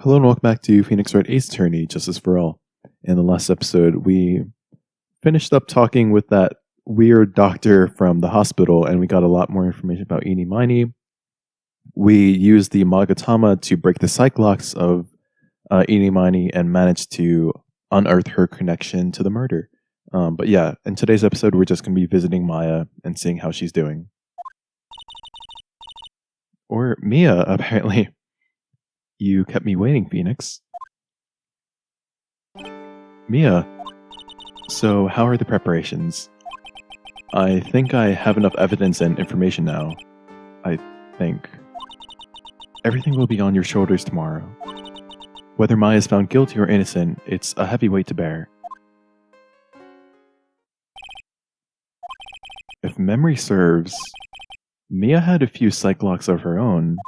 Hello and welcome back to Phoenix Wright Ace Attorney, Justice for All. In the last episode, we finished up talking with that weird doctor from the hospital, and we got a lot more information about Eenie Meiny. We used the Magatama to break the cyclox of Eenie Meiny and managed to unearth her connection to the murder. But yeah, in today's episode, we're just going to be visiting Maya and seeing how she's doing. Or Mia, apparently. You kept me waiting, Phoenix. Mia, so how are the preparations? I think I have enough evidence and information now. I think. Everything will be on your shoulders tomorrow. Whether Maya is found guilty or innocent, it's a heavy weight to bear. If memory serves, Mia had a few cyclox of her own.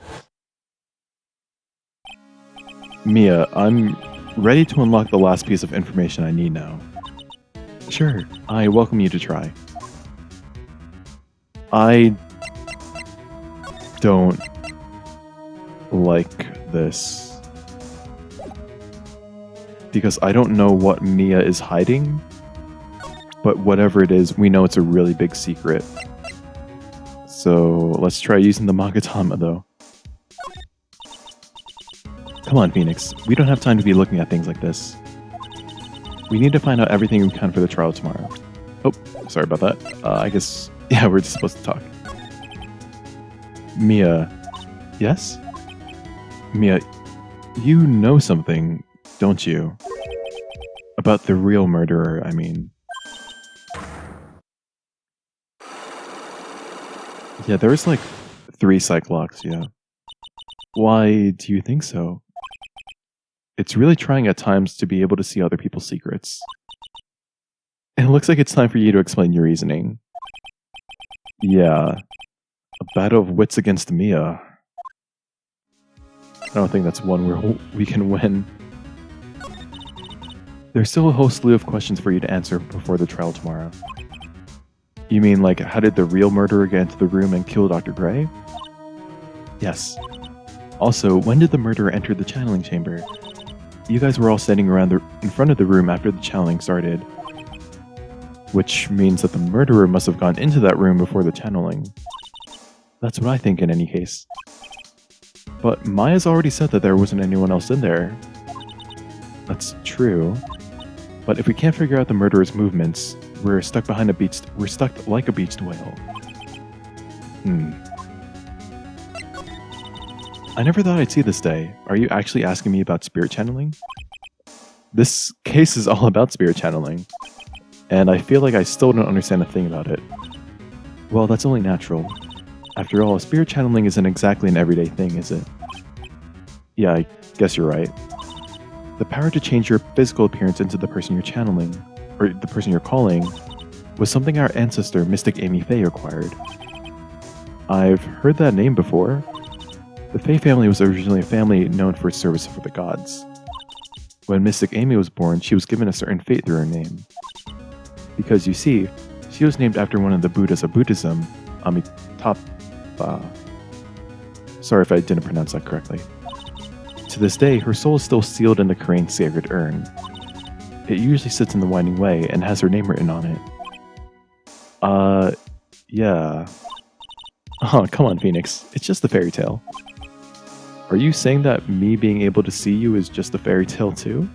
Mia, I'm ready to unlock the last piece of information I need now. Sure, I welcome you to try. I don't like this. Because I don't know what Mia is hiding, but whatever it is, we know it's a really big secret. So let's try using the Magatama though. Come on, Phoenix. We don't have time to be looking at things like this. We need to find out everything we can for the trial tomorrow. Oh, sorry about that. I guess, yeah, we're just supposed to talk. Mia. Yes? Mia, you know something, don't you? About the real murderer, I mean. Yeah, there's like 3 cyclox, yeah. Why do you think so? It's really trying at times to be able to see other people's secrets. It looks like it's time for you to explain your reasoning. Yeah. A battle of wits against Mia. I don't think that's one where we can win. There's still a whole slew of questions for you to answer before the trial tomorrow. You mean like, how did the real murderer get into the room and kill Dr. Gray? Yes. Also, when did the murderer enter the channeling chamber? You guys were all standing around in front of the room after the channeling started. Which means that the murderer must have gone into that room before the channeling. That's what I think in any case. But Maya's already said that there wasn't anyone else in there. That's true. But if we can't figure out the murderer's movements, we're stuck we're stuck like a beached whale. I never thought I'd see this day. Are you actually asking me about spirit channeling? This case is all about spirit channeling, and I feel like I still don't understand a thing about it. Well, that's only natural. After all, spirit channeling isn't exactly an everyday thing, is it? Yeah, I guess you're right. The power to change your physical appearance into the person you're channeling, or the person you're calling, was something our ancestor, Mystic Amy Faye, acquired. I've heard that name before. The Faye family was originally a family known for its service for the gods. When Mystic Amy was born, she was given a certain fate through her name. Because you see, she was named after one of the Buddhas of Buddhism, Amitabha. Sorry if I didn't pronounce that correctly. To this day, her soul is still sealed in the Korean sacred urn. It usually sits in the Winding Way and has her name written on it. Yeah. Oh, come on, Phoenix. It's just a fairy tale. Are you saying that me being able to see you is just a fairy tale too?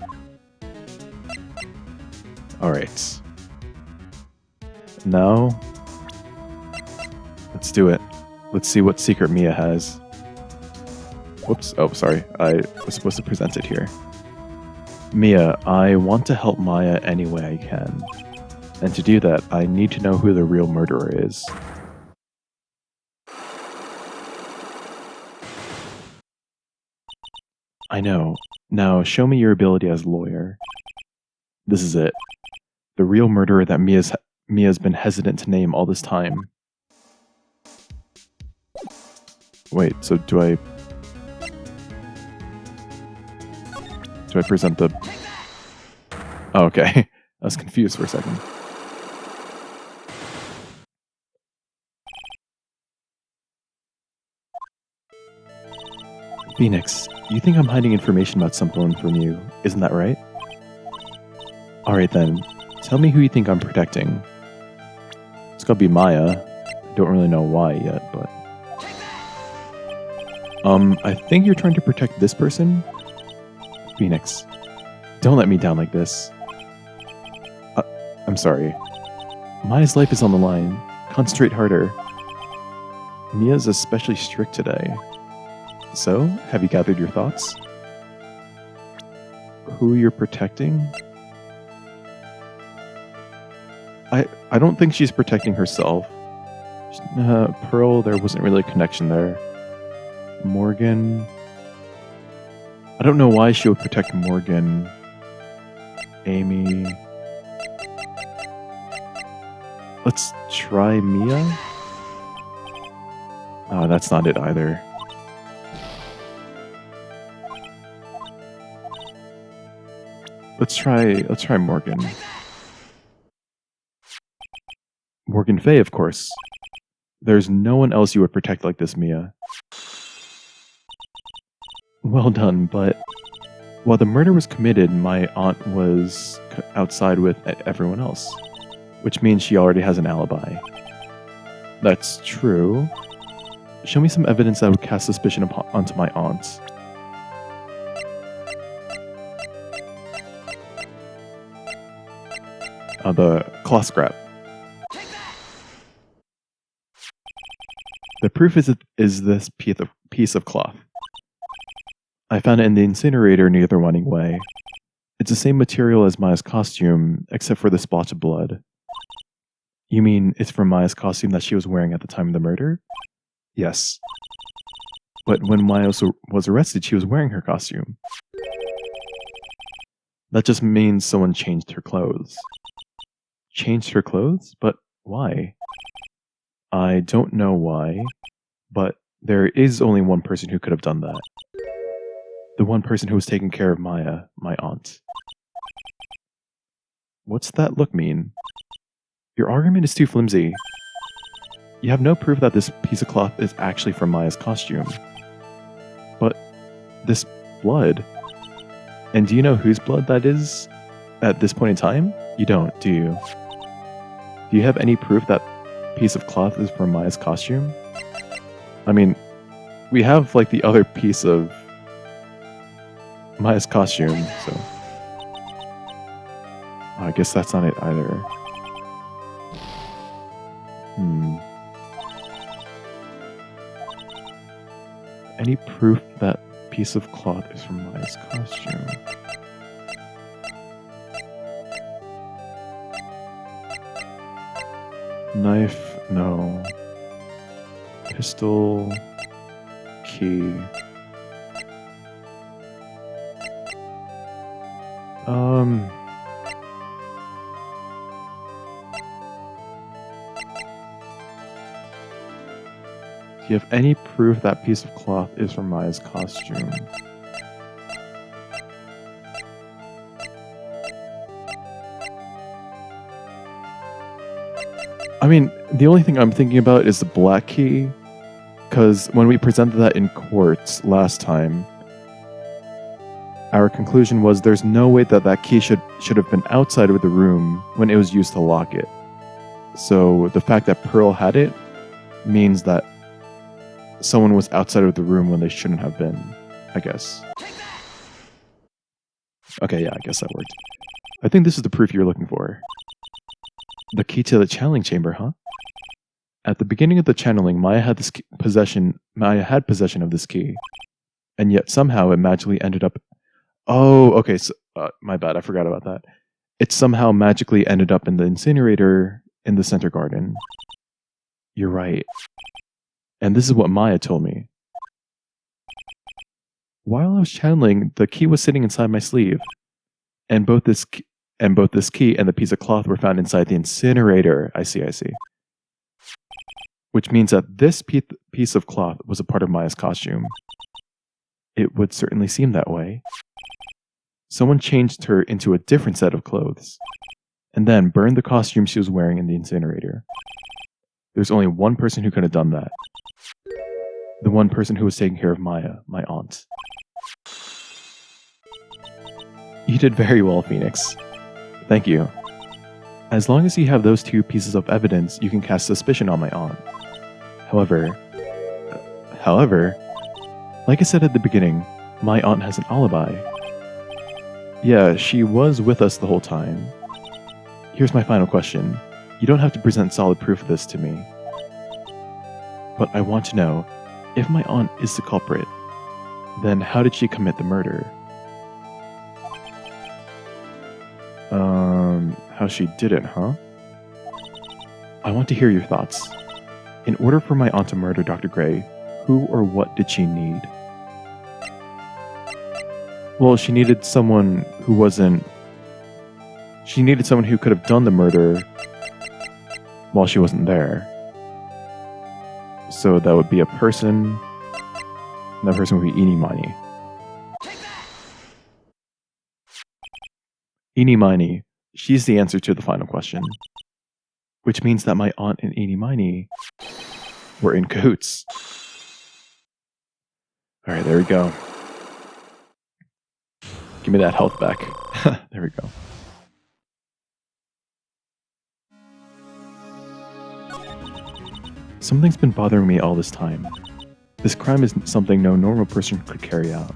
Alright. Now, let's do it. Let's see what secret Mia has. Whoops, oh sorry, I was supposed to present it here. Mia, I want to help Maya any way I can. And to do that, I need to know who the real murderer is. I know. Now, show me your ability as a lawyer. This is it. The real murderer that Mia's been hesitant to name all this time. Wait, so do I present the... Oh, okay. I was confused for a second. Phoenix, you think I'm hiding information about someone from you, isn't that right? Alright then, tell me who you think I'm protecting. It's gotta be Maya. I don't really know why yet, but... I think you're trying to protect this person? Phoenix, don't let me down like this. I'm sorry. Maya's life is on the line. Concentrate harder. Mia's especially strict today. So, have you gathered your thoughts? Who you're protecting? I don't think she's protecting herself. Pearl, there wasn't really a connection there. Morgan... I don't know why she would protect Morgan. Amy... Let's try Mia? That's not it either. Let's try Morgan. Morgan Fay, of course. There's no one else you would protect like this, Mia. Well done, but while the murder was committed, my aunt was outside with everyone else, which means she already has an alibi. That's true. Show me some evidence that would cast suspicion onto my aunt. The cloth scrap. The proof is this piece of cloth. I found it in the incinerator near the running way. It's the same material as Maya's costume, except for the splotch of blood. You mean it's from Maya's costume that she was wearing at the time of the murder? Yes. But when Maya was arrested, she was wearing her costume. That just means someone changed her clothes. Changed her clothes? But why? I don't know why, but there is only one person who could have done that. The one person who was taking care of Maya, my aunt. What's that look mean? Your argument is too flimsy. You have no proof that this piece of cloth is actually from Maya's costume. But this blood... And do you know whose blood that is at this point in time? You don't, do you? Do you have any proof that piece of cloth is from Maya's costume? I mean, we have like the other piece of Maya's costume, so... I guess that's not it either. Any proof that piece of cloth is from Maya's costume? Knife, no. Pistol, key. Do you have any proof that piece of cloth is from Maya's costume? I mean, the only thing I'm thinking about is the black key, because when we presented that in court last time, our conclusion was there's no way that that key should have been outside of the room when it was used to lock it. So the fact that Pearl had it means that someone was outside of the room when they shouldn't have been, I guess. Okay, yeah, I guess that worked. I think this is the proof you're looking for. The key to the channeling chamber, huh? At the beginning of the channeling, Maya had possession of this key, and yet somehow it magically ended up... Oh, okay, so, my bad, I forgot about that. It somehow magically ended up in the incinerator in the center garden. You're right. And this is what Maya told me. While I was channeling, the key was sitting inside my sleeve, and both this key and the piece of cloth were found inside the incinerator. I see. Which means that this piece of cloth was a part of Maya's costume. It would certainly seem that way. Someone changed her into a different set of clothes, and then burned the costume she was wearing in the incinerator. There's only one person who could have done that. The one person who was taking care of Maya, my aunt. You did very well, Phoenix. Thank you. As long as you have those two pieces of evidence, you can cast suspicion on my aunt. However, like I said at the beginning, my aunt has an alibi. Yeah, she was with us the whole time. Here's my final question. You don't have to present solid proof of this to me. But I want to know, if my aunt is the culprit, then how did she commit the murder? How she did it, huh? I want to hear your thoughts. In order for my aunt to murder Dr. Gray, who or what did she need? Well, she needed someone who wasn't... She needed someone who could have done the murder while she wasn't there. So that would be a person, and that person would be Eenie Meenie. Eenie Meenie, she's the answer to the final question. Which means that my aunt and Eenie Meenie were in cahoots. Alright, there we go. Give me that health back. There we go. Something's been bothering me all this time. This crime is something no normal person could carry out.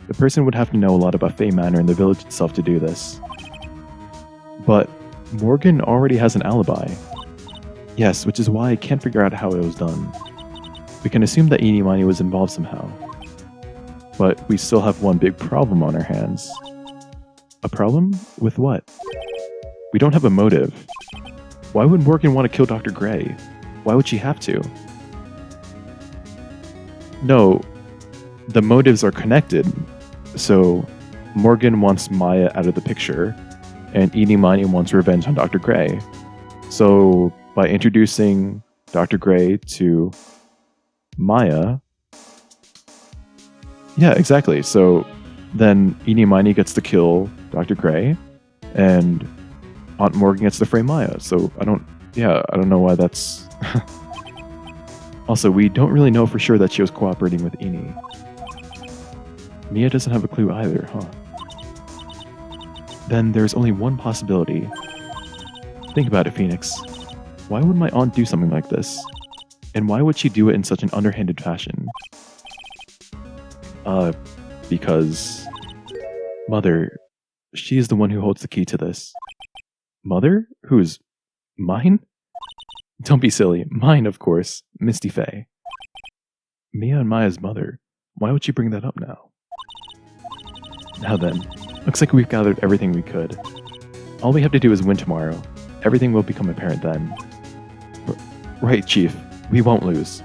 The person would have to know a lot about Fey Manor and the village itself to do this. But Morgan already has an alibi. Yes, which is why I can't figure out how it was done. We can assume that Eenie Meenie was involved somehow. But we still have one big problem on our hands. A problem? With what? We don't have a motive. Why would Morgan want to kill Dr. Gray? Why would she have to? No, the motives are connected. So, Morgan wants Maya out of the picture, and Eenie Meenie wants revenge on Dr. Gray. So, by introducing Dr. Gray to Maya... Yeah, exactly. So, then Eenie Meenie gets to kill Dr. Gray, and Aunt Morgan gets to frame Maya. So, I don't know why that's... Also, we don't really know for sure that she was cooperating with Eenie. Mia doesn't have a clue either, huh? Then there's only one possibility. Think about it, Phoenix. Why would my aunt do something like this? And why would she do it in such an underhanded fashion? Because... Mother, she is the one who holds the key to this. Mother? Who's... mine? Don't be silly. Mine, of course. Misty Faye. Mia and Maya's mother. Why would she bring that up now? Now then, looks like we've gathered everything we could. All we have to do is win tomorrow. Everything will become apparent then. Right, Chief. We won't lose.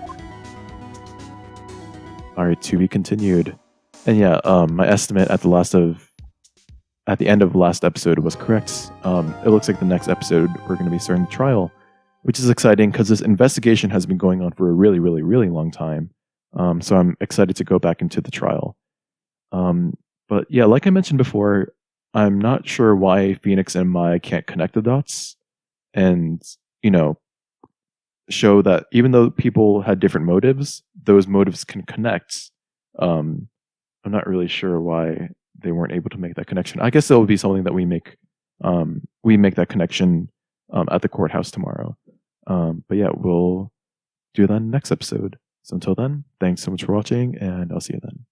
Alright, to be continued. And yeah, my estimate at the end of the last episode was correct. It looks like the next episode we're going to be starting the trial, which is exciting because this investigation has been going on for a really, really, really long time. So I'm excited to go back into the trial. But yeah, like I mentioned before, I'm not sure why Phoenix and Maya can't connect the dots and, show that even though people had different motives, those motives can connect. I'm not really sure why they weren't able to make that connection. I guess it'll be something that we make that connection at the courthouse tomorrow. But yeah, we'll do that in the next episode. So until then, thanks so much for watching, and I'll see you then.